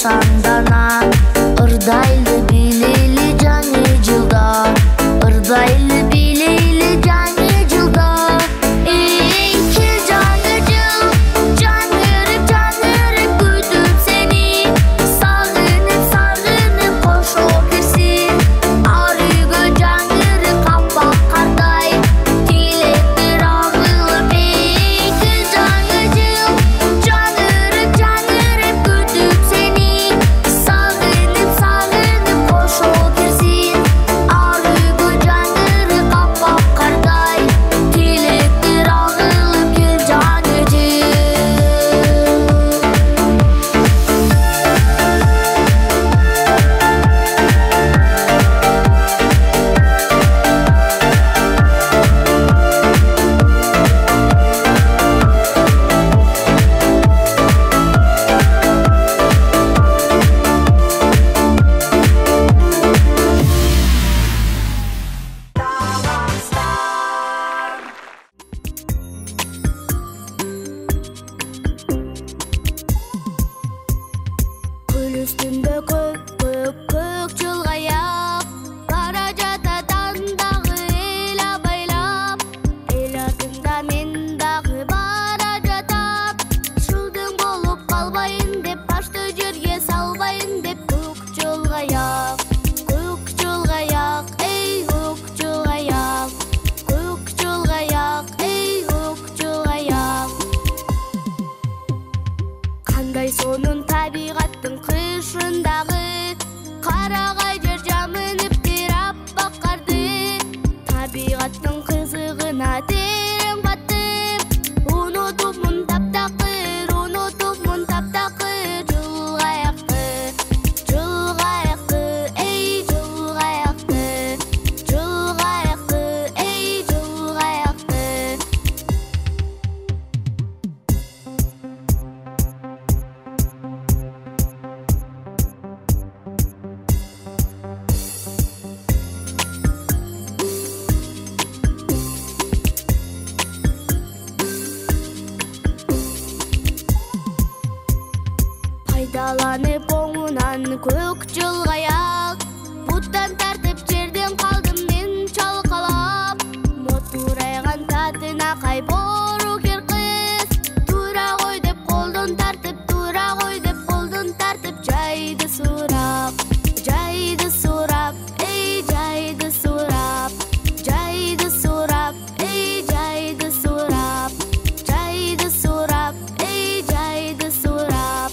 сандана, ырдайлы билейли жаңы жылда, ырдайлы билейли жаңы жылда. Эй, кел жаңы жыл, жаңырып күтүп сени, сагынып кошо кирсин, ар үйгө жаңырып капак кардай, тилектер агылып. Эй, кел жаңы жыл, жаңырып күтүп сени, сагынып кошо кирсин, ар үйгө жаңырып капак кардай, тилектер агылып. Кел жаңы жыл. Көл үстүндө көк чылгаяк, бара жатадан дагы эл абайлап, эл артында мен дагы бара жатам. Шылдың болуп калбайын деп, башты жерге салбайын деп, көк чылгаяк, эй көк чылгаяк, эй көк чылгаяк. Кандай сонун табигаттын кышындагы, карагай жер жамынып аппак карды, табигаттын кызыгына терең баттым, унутупмун таптакыр, жылгаякты, эй жылгаякты, эй жылгаякты. Пайдаланып оңунан көк жылгаяк, буттан тартып жерден калдым мен чалкалап, мотурайган татына кай боору кер кыз, тура кой деп колдон тартып, жайды сурап, эй жайды сурап, эй жайды сурап, эй жайды сурап, эй жайды сурап.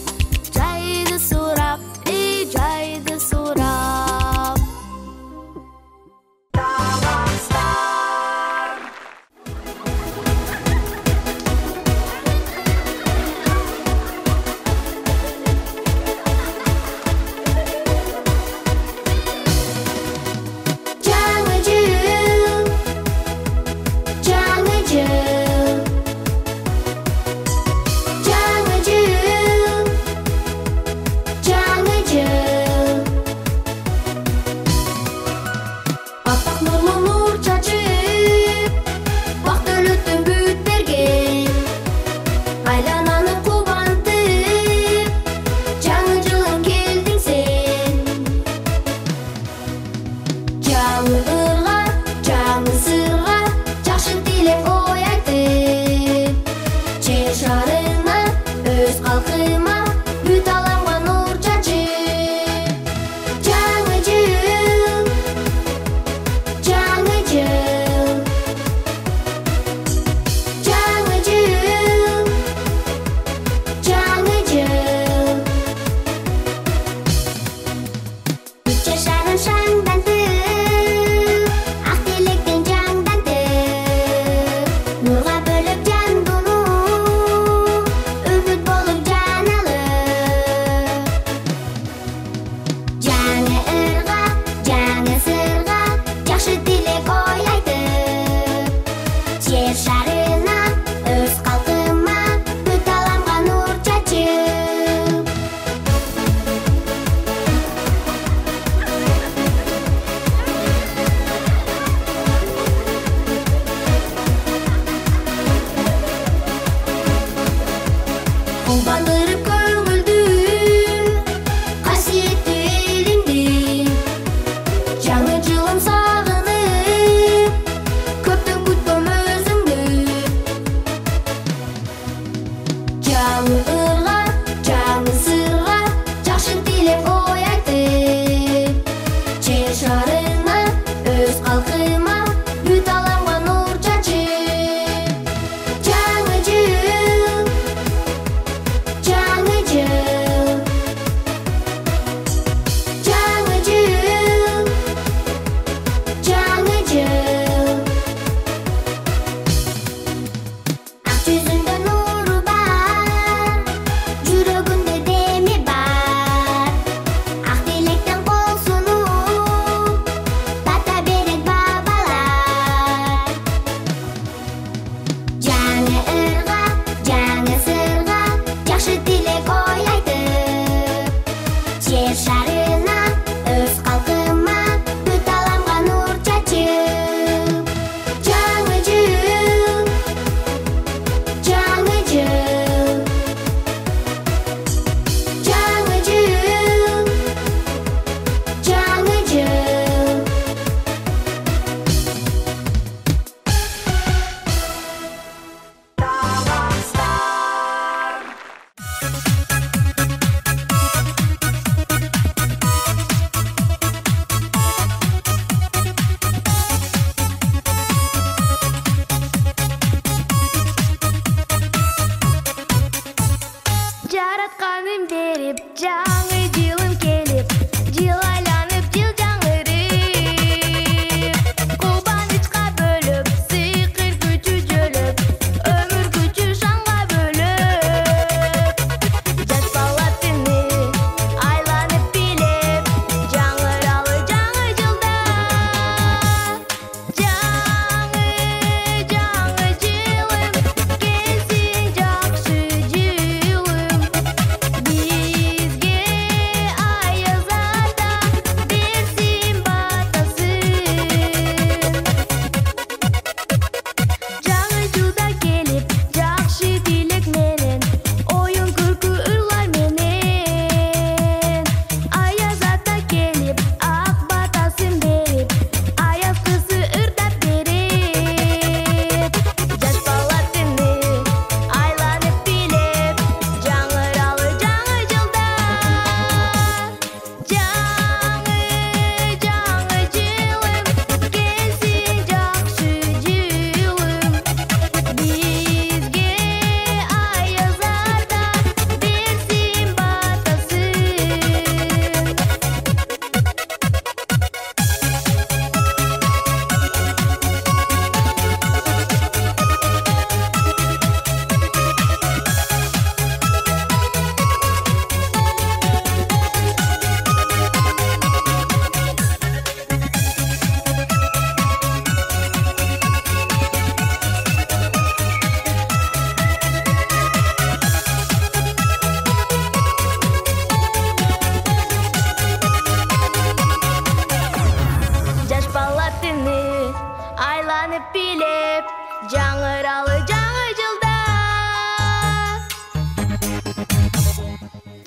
жакшы тилек ой айтып, жер шарына өз калкыма бүт аламга нур чачып. Жаңы жыл, жаңы жыл, жаңы жыл, жаңы жыл. Жаратканым берип, жаңы жылым келип, жыл айланып, жыл жаңырып. Кубанычка бөлүп, сыйкыр күчү жөлөп, өмүр күчү шаңга бөлөп. Жаш бала түнү айланып билеп, жаңыралы жаңы жылда. Жаңы жылым, келсин жакшы жылым. Бизге аяз ата берсин батасын. Жаңы жылда келип, жакшы тилек менен, оюн күлкү ырлар менен. Аяз ата келип, ак батасын берип, аяз кызы ырдап берет. Жаш бала түнү айланып билеп, жаңыралы жаңы жылда. Жаңы жылым, келсин жакшы жылым. Бизге аяз ата берсин батасын. Жаш бала түнү айланып билеп, жаңыралы жаңы жылда.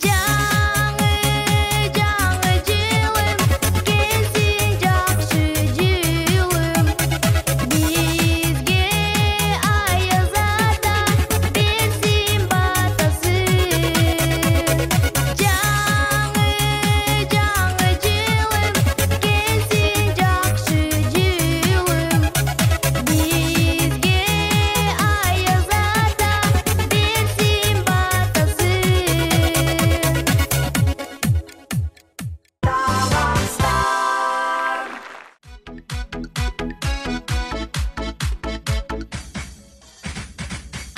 Жаңы жылым, келсин жакшы жылым. Бизге аяз ата берсин батасын. Жаңы жылым, келсин жакшы жылым. Бизге аяз ата берсин батасын.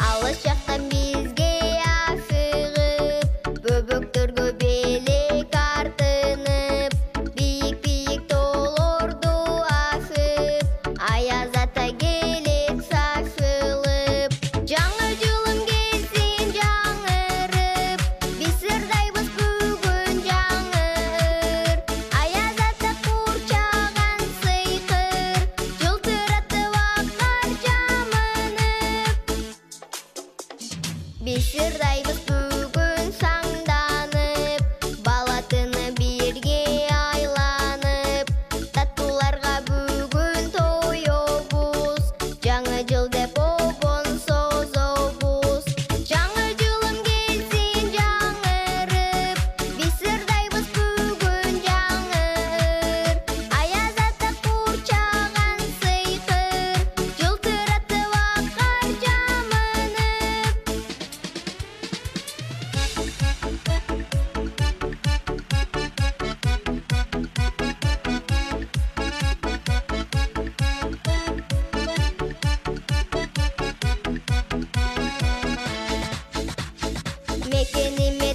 Алыс жактан бизге ашыгып, бөбөктөргө белек артынып, бийик тоолорду ашып, аяз ата келет шашылып. Жаңы жылым келсин жаңырып, биз ырдайбыз бүгүн жаңыр. Аяз ата курчаган сыйкыр, жылтыратып акар жамынып. Биз ырдайбыз бүгүн саңданып, бала түнү бирге айланып. Таттууларга бүгүн тоёбуз, жаңы жыл деп обон созобуз. Жаңы жылым келсин жаңырып, биз ырдайбыз бүгүн жаңыр. Аяз ата курчаган сыйкыр, жылтыратып акар жамынып. Мекениме